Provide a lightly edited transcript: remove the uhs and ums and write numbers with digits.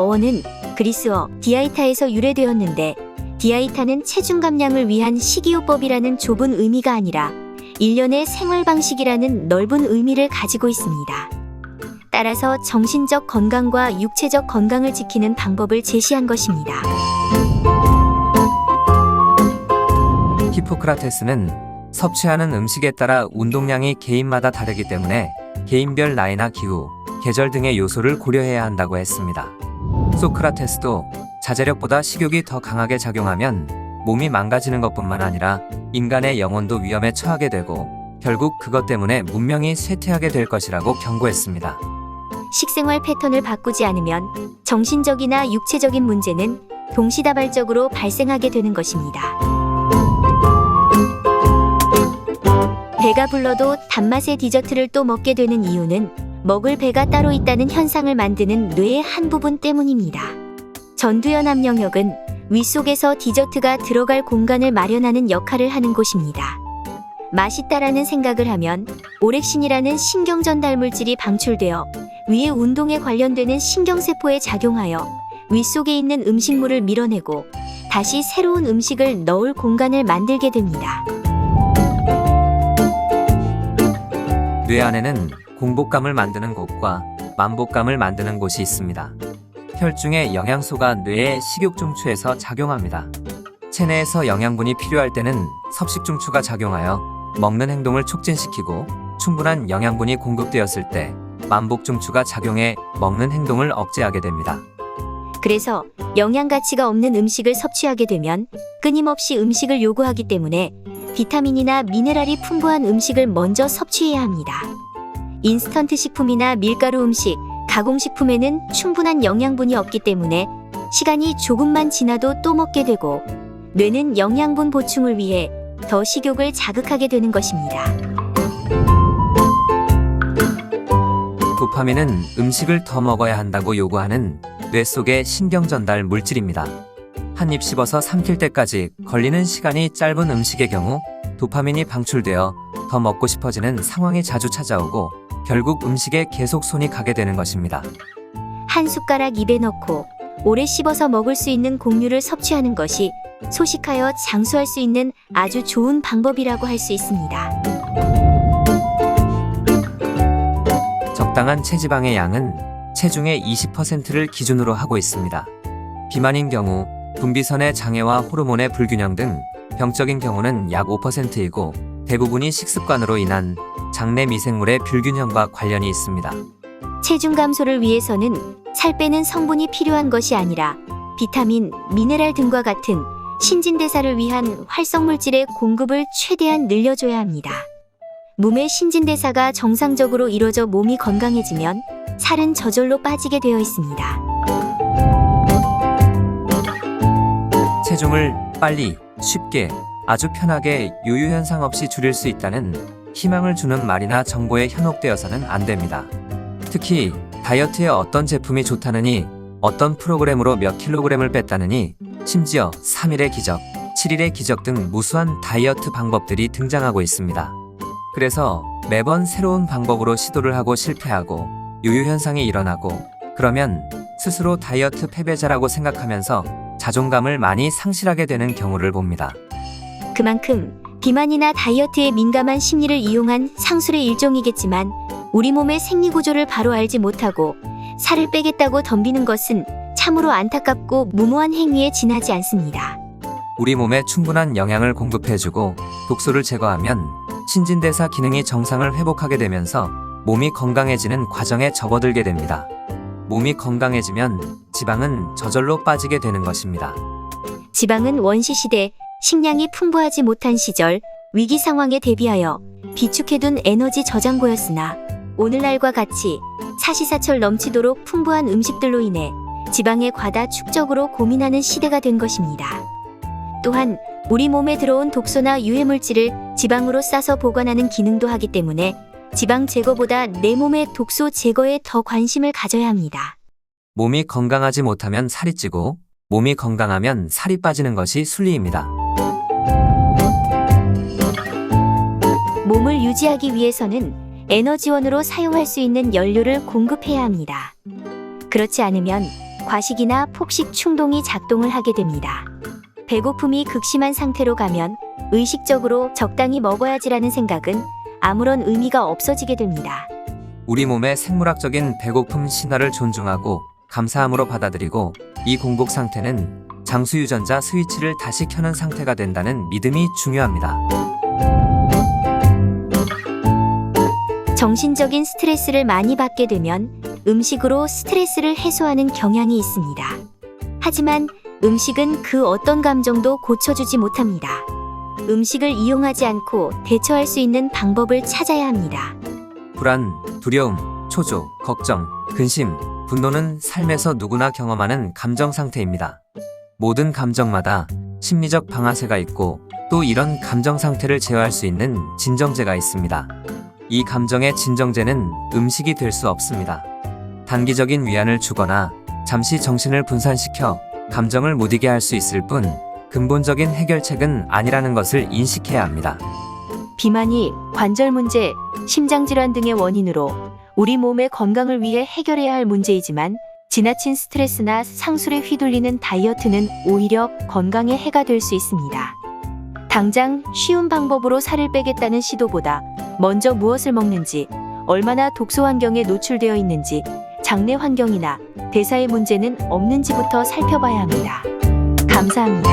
어원은 그리스어 디아이타에서 유래되었는데, 디아이타는 체중 감량을 위한 식이요법이라는 좁은 의미가 아니라 일련의 생활 방식이라는 넓은 의미를 가지고 있습니다. 따라서 정신적 건강과 육체적 건강을 지키는 방법을 제시한 것입니다. 히포크라테스는 섭취하는 음식에 따라 운동량이 개인마다 다르기 때문에 개인별 나이나 기후, 계절 등의 요소를 고려해야 한다고 했습니다. 소크라테스도 자제력보다 식욕이 더 강하게 작용하면 몸이 망가지는 것뿐만 아니라 인간의 영혼도 위험에 처하게 되고 결국 그것 때문에 문명이 쇠퇴하게 될 것이라고 경고했습니다. 식생활 패턴을 바꾸지 않으면 정신적이나 육체적인 문제는 동시다발적으로 발생하게 되는 것입니다. 배가 불러도 단맛의 디저트를 또 먹게 되는 이유는 먹을 배가 따로 있다는 현상을 만드는 뇌의 한 부분 때문입니다. 전두연암 영역은 위 속에서 디저트가 들어갈 공간을 마련하는 역할을 하는 곳입니다. 맛있다라는 생각을 하면 오렉신이라는 신경 전달 물질이 방출되어 위의 운동에 관련되는 신경세포에 작용하여 위 속에 있는 음식물을 밀어내고 다시 새로운 음식을 넣을 공간을 만들게 됩니다. 뇌 안에는 공복감을 만드는 곳과 만복감을 만드는 곳이 있습니다. 혈중의 영양소가 뇌의 식욕중추에서 작용합니다. 체내에서 영양분이 필요할 때는 섭식중추가 작용하여 먹는 행동을 촉진시키고, 충분한 영양분이 공급되었을 때 만복중추가 작용해 먹는 행동을 억제하게 됩니다. 그래서 영양 가치가 없는 음식을 섭취하게 되면 끊임없이 음식을 요구하기 때문에 비타민이나 미네랄이 풍부한 음식을 먼저 섭취해야 합니다. 인스턴트 식품이나 밀가루 음식, 가공식품에는 충분한 영양분이 없기 때문에 시간이 조금만 지나도 또 먹게 되고, 뇌는 영양분 보충을 위해 더 식욕을 자극하게 되는 것입니다. 도파민은 음식을 더 먹어야 한다고 요구하는 뇌 속의 신경 전달 물질입니다. 한 입 씹어서 삼킬 때까지 걸리는 시간이 짧은 음식의 경우 도파민이 방출되어 더 먹고 싶어지는 상황이 자주 찾아오고 결국 음식에 계속 손이 가게 되는 것입니다. 한 숟가락 입에 넣고 오래 씹어서 먹을 수 있는 곡류를 섭취하는 것이 소식하여 장수할 수 있는 아주 좋은 방법이라고 할 수 있습니다. 적당한 체지방의 양은 체중의 20%를 기준으로 하고 있습니다. 비만인 경우 분비선의 장애와 호르몬의 불균형 등 병적인 경우는 약 5%이고 대부분이 식습관으로 인한 장내 미생물의 불균형과 관련이 있습니다. 체중 감소를 위해서는 살 빼는 성분이 필요한 것이 아니라 비타민, 미네랄 등과 같은 신진대사를 위한 활성물질의 공급을 최대한 늘려줘야 합니다. 몸의 신진대사가 정상적으로 이루어져 몸이 건강해지면 살은 저절로 빠지게 되어 있습니다. 체중을 빨리, 쉽게, 아주 편하게 요요현상 없이 줄일 수 있다는 희망을 주는 말이나 정보에 현혹되어서는 안 됩니다. 특히 다이어트에 어떤 제품이 좋다느니, 어떤 프로그램으로 몇 킬로그램을 뺐다느니, 심지어 3일의 기적, 7일의 기적 등 무수한 다이어트 방법들이 등장하고 있습니다. 그래서 매번 새로운 방법으로 시도를 하고 실패하고 요요현상이 일어나고, 그러면 스스로 다이어트 패배자라고 생각하면서 자존감을 많이 상실하게 되는 경우를 봅니다. 그만큼 비만이나 다이어트에 민감한 심리를 이용한 상술의 일종이겠지만, 우리 몸의 생리구조를 바로 알지 못하고 살을 빼겠다고 덤비는 것은 참으로 안타깝고 무모한 행위에 지나지 않습니다. 우리 몸에 충분한 영양을 공급해주고 독소를 제거하면 신진대사 기능이 정상을 회복하게 되면서 몸이 건강해지는 과정에 접어들게 됩니다. 몸이 건강해지면 지방은 저절로 빠지게 되는 것입니다. 지방은 원시시대 식량이 풍부하지 못한 시절 위기 상황에 대비하여 비축해둔 에너지 저장고였으나, 오늘날과 같이 사시사철 넘치도록 풍부한 음식들로 인해 지방의 과다 축적으로 고민하는 시대가 된 것입니다. 또한 우리 몸에 들어온 독소나 유해물질을 지방으로 싸서 보관하는 기능도 하기 때문에 지방 제거보다 내 몸의 독소 제거에 더 관심을 가져야 합니다. 몸이 건강하지 못하면 살이 찌고 몸이 건강하면 살이 빠지는 것이 순리입니다. 몸을 유지하기 위해서는 에너지원으로 사용할 수 있는 연료를 공급해야 합니다. 그렇지 않으면 과식이나 폭식 충동이 작동을 하게 됩니다. 배고픔이 극심한 상태로 가면 의식적으로 적당히 먹어야지라는 생각은 아무런 의미가 없어지게 됩니다. 우리 몸의 생물학적인 배고픔 신호를 존중하고 감사함으로 받아들이고 이 공복 상태는 장수 유전자 스위치를 다시 켜는 상태가 된다는 믿음이 중요합니다. 정신적인 스트레스를 많이 받게 되면 음식으로 스트레스를 해소하는 경향이 있습니다. 하지만 음식은 그 어떤 감정도 고쳐주지 못합니다. 음식을 이용하지 않고 대처할 수 있는 방법을 찾아야 합니다. 불안, 두려움, 초조, 걱정, 근심, 분노는 삶에서 누구나 경험하는 감정 상태입니다. 모든 감정마다 심리적 방아쇠가 있고 또 이런 감정 상태를 제어할 수 있는 진정제가 있습니다. 이 감정의 진정제는 음식이 될 수 없습니다. 단기적인 위안을 주거나 잠시 정신을 분산시켜 감정을 못 이게 할 수 있을 뿐 근본적인 해결책은 아니라는 것을 인식해야 합니다. 비만이 관절 문제, 심장질환 등의 원인으로 우리 몸의 건강을 위해 해결해야 할 문제이지만 지나친 스트레스나 상술에 휘둘리는 다이어트는 오히려 건강에 해가 될 수 있습니다. 당장 쉬운 방법으로 살을 빼겠다는 시도보다 먼저 무엇을 먹는지, 얼마나 독소 환경에 노출되어 있는지, 장내 환경이나 대사의 문제는 없는지부터 살펴봐야 합니다. 감사합니다.